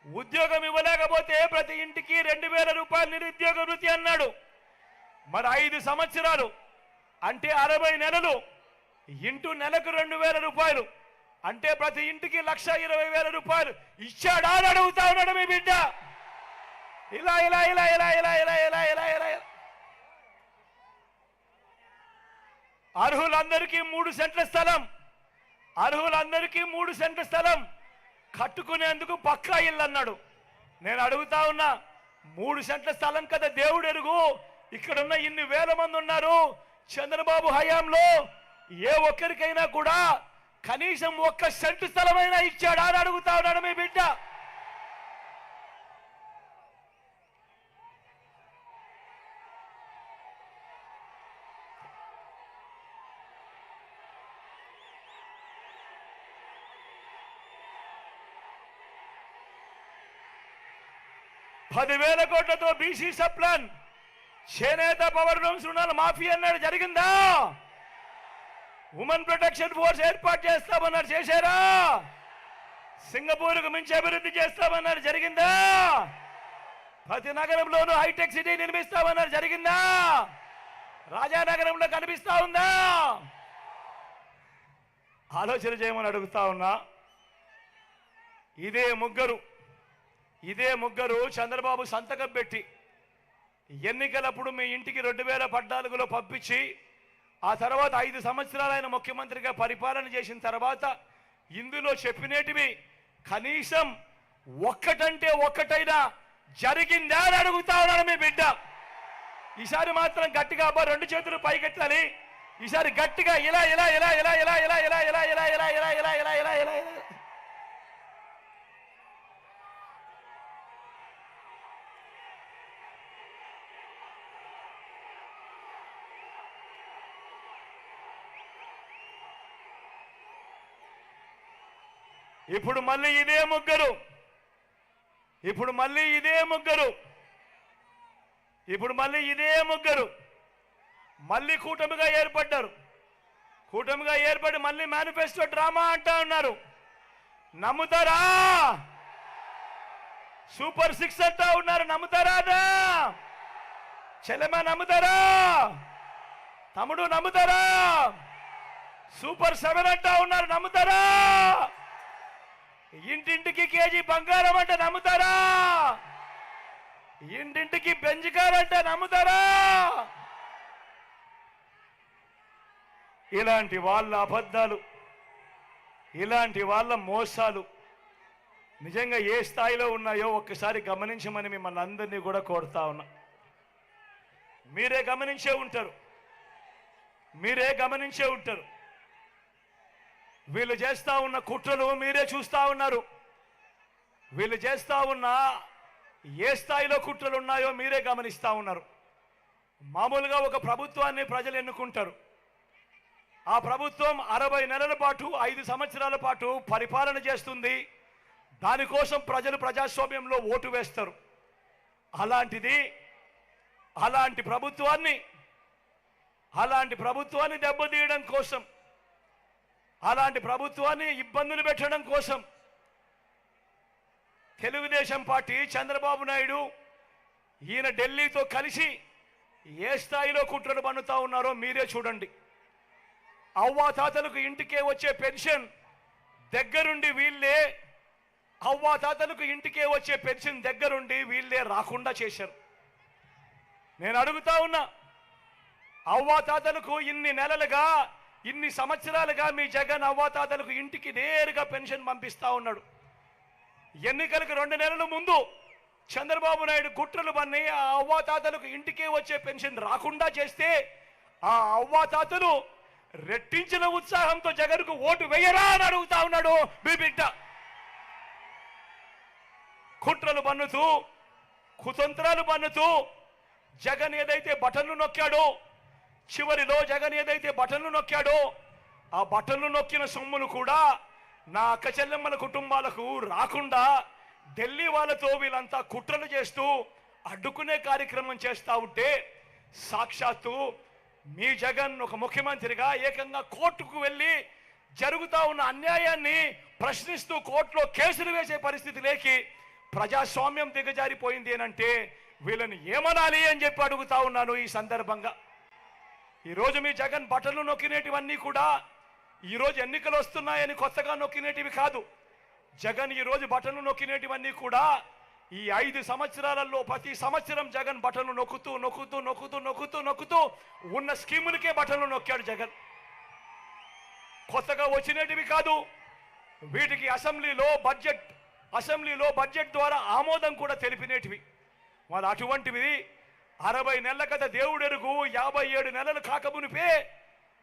ఉద్యోగం ఇవ్వలేకపోతే ప్రతి ఇంటికి 2000 రూపాయలు నిరుద్యోగ వృత్తి అన్నాడు. మరి 5 సంవత్సరాలు అంటే 60 నెలలు ఇంటూ నెలకు 2000 రూపాయలు అంటే ప్రతి ఇంటికి 1,20,000 రూపాయలు ఇచ్చాడా అని అడుగుతా ఉన్నాడు మీ బిడ్డ. ఇలా ఇలా ఇలా ఇలా ఇలా ఇలా ఇలా ఇలా ఇలా అర్హులందరికీ 3 సెంట్ల స్థలం, అర్హులందరికీ 3 సెంట్ల స్థలం కట్టుకునేందుకు పక్కా ఇల్లు అన్నాడు. నేను అడుగుతా ఉన్నా, 3 సెంట్ల స్థలం కదా దేవుడు ఎరుగు. ఇక్కడున్న ఇన్ని వేల మంది ఉన్నారు. చంద్రబాబు హయాంలో ఏ ఒక్కరికైనా కూడా కనీసం 1 సెంటు స్థలమైనా ఇచ్చాడా అని అడుగుతా ఉన్నాడు మీ బిడ్డ. ₹10,000 కోట్లతో బీసీ సప్లాన్, చేనేత పవర్ లూమ్స్ రుణాల మాఫీ అన్నాడు, జరిగిందా? ఉమెన్ ప్రొటెక్షన్ ఫోర్స్ ఏర్పాటు చేస్తామన్నారు, చేశారా? సింగపూర్కు మించి అభివృద్ధి చేస్తామన్నారు, జరిగిందా? ప్రతి నగరంలోనూ హైటెక్ సిటీ నిర్మిస్తామన్నారు, జరిగిందా? రాజానగరంలో కనిపిస్తా ఉందా? ఆలోచన చేయమని అడుగుతా ఉన్నా. ఇదే ముగ్గురు చంద్రబాబు సంతకం పెట్టి ఎన్నికలప్పుడు మీ ఇంటికి 2014లో పంపించి ఆ తర్వాత 5 సంవత్సరాలు ఆయన ముఖ్యమంత్రిగా పరిపాలన చేసిన తర్వాత ఇందులో చెప్పినేటివి కనీసం ఒక్కటంటే ఒక్కటైనా జరిగిందా అని అడుగుతా ఉన్నాడు మీ బిడ్డ. ఈసారి మాత్రం గట్టిగా 2 చేతులు పైకెత్తాలి. ఈసారి గట్టిగా ఇలా ఇలా ఇలా ఇలా ఇలా ఇలా ఇలా ఇలా ఇలా ఇలా ఇలా ఇలా ఇలా ఇలా ఇలా ఇలా ఇప్పుడు మళ్ళీ ఇదే ముగ్గురు మళ్ళీ కూటమిగా ఏర్పడ్డారు. కూటమిగా ఏర్పడి మళ్ళీ మేనిఫెస్టో డ్రామా అంటా ఉన్నారు. నమ్ముతారా? సూపర్ 6 అంటా ఉన్నారు, నమ్ముతారా? చెల్లెమ్మ నమ్ముతారా? తమ్ముడు నమ్ముతారా? సూపర్ 7 అంటా ఉన్నారు, నమ్ముతారా? ఇంటింటికి కేజీ బంగారం అంటే నమ్ముతారా? ఇంటింటికి బెంజికారంటే నమ్ముతారా? ఇలాంటి వాళ్ళ అబద్ధాలు, ఇలాంటి వాళ్ళ మోసాలు నిజంగా ఏ స్థాయిలో ఉన్నాయో ఒక్కసారి గమనించమని మిమ్మల్ని అందరినీ కూడా కోరుతా ఉన్నా. మీరే గమనించే ఉంటారు. వీళ్ళు చేస్తా ఉన్న కుట్రలు మీరే చూస్తా ఉన్నారు. వీళ్ళు చేస్తా ఉన్న ఏ స్థాయిలో కుట్రలు ఉన్నాయో మీరే గమనిస్తా ఉన్నారు. మామూలుగా ఒక ప్రభుత్వాన్ని ప్రజలు ఎన్నుకుంటారు. ఆ ప్రభుత్వం 60 నెలల పాటు 5 సంవత్సరాల పాటు పరిపాలన చేస్తుంది. దానికోసం ప్రజలు ప్రజాస్వామ్యంలో ఓటు వేస్తారు. అలాంటి ప్రభుత్వాన్ని దెబ్బతీయడం కోసం, అలాంటి ప్రభుత్వాన్ని ఇబ్బందులు పెట్టడం కోసం తెలుగుదేశం పార్టీ చంద్రబాబు నాయుడు ఈయన ఢిల్లీతో కలిసి ఏ స్థాయిలో కుట్రలు పన్నుతా ఉన్నారో మీరే చూడండి. అవ్వాతాతలకు ఇంటికే వచ్చే పెన్షన్ దగ్గరుండి వీళ్ళే రాకుండా చేశారు. నేను అడుగుతా ఉన్నా, అవ్వాతాతలకు ఇన్ని సంవత్సరాలుగా మీ జగన్ అవ్వాతాతలకు ఇంటికి నేరుగా పెన్షన్ పంపిస్తా ఉన్నాడు. ఎన్నికలకు 2 నెలల ముందు చంద్రబాబు నాయుడు కుట్రలు పన్ని ఆ అవ్వాతాతలకు ఇంటికే వచ్చే పెన్షన్ రాకుండా చేస్తే ఆ అవ్వాతాతలు రెట్టించిన ఉత్సాహంతో జగన్కు ఓటు వేయరా అని అడుగుతా ఉన్నాడు మీ బిడ్డ. కుట్రలు పన్నుతూ, కుతంత్రాలు పన్నుతూ జగన్ ఏదైతే బటన్లు నొక్కాడో, చివరిలో జగన్ ఏదైతే బటన్లు నొక్కాడో ఆ బటన్లు నొక్కిన సొమ్ములు కూడా నా అక్క చెల్లెమ్మల కుటుంబాలకు రాకుండా ఢిల్లీ వాళ్ళతో వీళ్ళంతా కుట్రలు చేస్తూ అడ్డుకునే కార్యక్రమం చేస్తా ఉంటే సాక్షాత్తు మీ జగన్ ఒక ముఖ్యమంత్రిగా ఏకంగా కోర్టుకు వెళ్ళి జరుగుతా ఉన్న అన్యాయాన్ని ప్రశ్నిస్తూ కోర్టులో కేసులు వేసే పరిస్థితి లేకి ప్రజాస్వామ్యం దిగజారిపోయింది అంటే వీళ్ళని ఏమనాలి అని చెప్పి అడుగుతా ఉన్నాను ఈ సందర్భంగా. ఈరోజు మీ జగన్ బటన్లు నొక్కినేటివన్నీ కూడా ఈరోజు ఎన్నికలు వస్తున్నాయని కొత్తగా నొక్కినేటివి కాదు. జగన్ ఈరోజు బటన్లు నొక్కినేటివన్నీ కూడా ఈ 5 సంవత్సరాలలో ప్రతి సంవత్సరం జగన్ బటన్లు నొక్కుతూ నొక్కుతూ నొక్కుతూ నొక్కుతూ నొక్కుతూ ఉన్న స్కీములకే బటన్లు నొక్కాడు జగన్. కొత్తగా వచ్చినటివి కాదు. వీటికి అసెంబ్లీలో బడ్జెట్ ద్వారా ఆమోదం కూడా తెలిపినేటివి. మరి అటువంటివి 60 నెలల కథ దేవుడెరుగు 57 నెలలు కాకమునిపే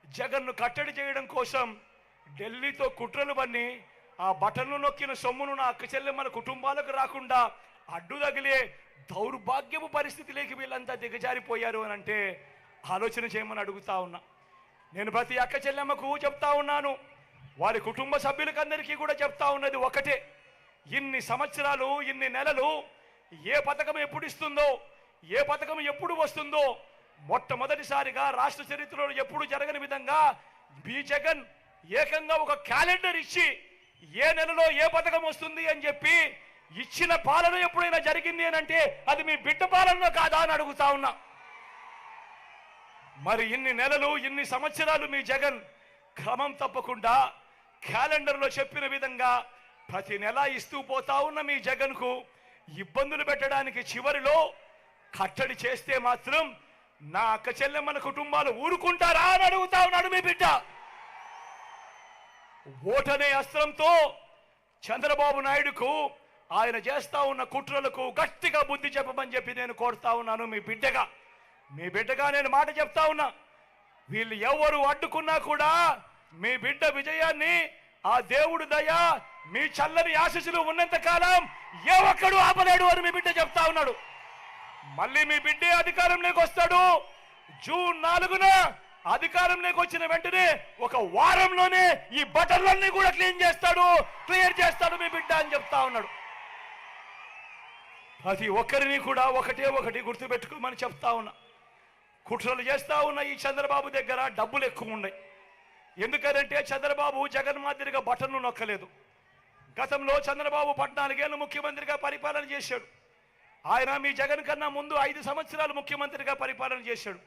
జగన్ను కట్టడి చేయడం కోసం ఢిల్లీతో కుట్రలు బన్ని ఆ బటన్లు నొక్కిన సొమ్మును నా అక్క చెల్లెమ్మల కుటుంబాలకు రాకుండా అడ్డు తగిలే దౌర్భాగ్యపు పరిస్థితిలోకి వీళ్ళంతా దిగజారిపోయారు అని అంటే ఆలోచన చేయమని అడుగుతా ఉన్నా. నేను ప్రతి అక్క చెల్లెమ్మకు చెప్తా ఉన్నాను, వారి కుటుంబ సభ్యులకందరికీ కూడా చెప్తా ఉన్నది ఒకటే, ఇన్ని సంవత్సరాలు ఇన్ని నెలలు ఏ పథకం ఎప్పుడు ఇస్తుందో, ఏ పథకం ఎప్పుడు వస్తుందో మొట్టమొదటిసారిగా రాష్ట్ర చరిత్రలో ఎప్పుడు జరగని విధంగా మీ జగన్ ఏకంగా ఒక క్యాలెండర్ ఇచ్చి ఏ నెలలో ఏ పథకం వస్తుంది అని చెప్పి ఇచ్చిన పాలన ఎప్పుడైనా జరిగింది అని అంటే అది మీ బిడ్డ పాలన కాదా అని అడుగుతా ఉన్నా. మరి ఇన్ని నెలలు ఇన్ని సంవత్సరాలు మీ జగన్ క్రమం తప్పకుండా క్యాలెండర్లో చెప్పిన విధంగా ప్రతి నెల ఇస్తూ పోతా ఉన్న మీ జగన్కు ఇబ్బందులు పెట్టడానికి చివరిలో కట్టడి చేస్తే మాత్రం నా అక్క చెల్లెమ్మల కుటుంబాలు ఊరుకుంటారా అని అడుగుతా ఉన్నాడు మీ బిడ్డ. ఓటనే అస్త్రంతో చంద్రబాబు నాయుడుకు ఆయన చేస్తా ఉన్న కుట్రలకు గట్టిగా బుద్ధి చెప్పమని చెప్పి నేను కోరుతా ఉన్నాను. మీ బిడ్డగా నేను మాట చెప్తా ఉన్నా, వీళ్ళు ఎవరు అడ్డుకున్నా కూడా మీ బిడ్డ విజయాన్ని ఆ దేవుడు దయ మీ చల్లని ఆశీస్సులు ఉన్నంత కాలం ఏ ఒక్కడు ఆపలేడు అని మీ బిడ్డ చెప్తా ఉన్నాడు. మళ్ళీ మీ బిడ్డే అధికారంలోకి వస్తాడు. జూన్ 4న అధికారంలోకి వచ్చిన వెంటనే ఒక వారంలోనే ఈ బటన్లన్నీ కూడా క్లియర్ చేస్తాడు మీ బిడ్డ అని చెప్తా ఉన్నాడు. ప్రతి ఒక్కరిని కూడా ఒకటి గుర్తుపెట్టుకోమని చెప్తా ఉన్నా. కుట్రలు చేస్తా ఉన్న ఈ చంద్రబాబు దగ్గర డబ్బులు ఎక్కువ ఉన్నాయి. ఎందుకంటే చంద్రబాబు జగన్ మాదిరిగా బటన్లు నొక్కలేదు. గతంలో చంద్రబాబు 14 ఏళ్ళు ముఖ్యమంత్రిగా పరిపాలన చేశాడు. ఆయన మీ జగన్ కన్నా ముందు 5 సంవత్సరాలు ముఖ్యమంత్రిగా పరిపాలన చేశాడు.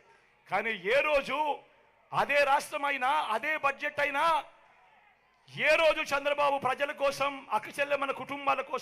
కానీ ఏ రోజు అదే రాష్ట్రం అయినా అదే బడ్జెట్ అయినా ఏ రోజు చంద్రబాబు ప్రజల కోసం అక్క చెల్లెమ్మల కుటుంబాల కోసం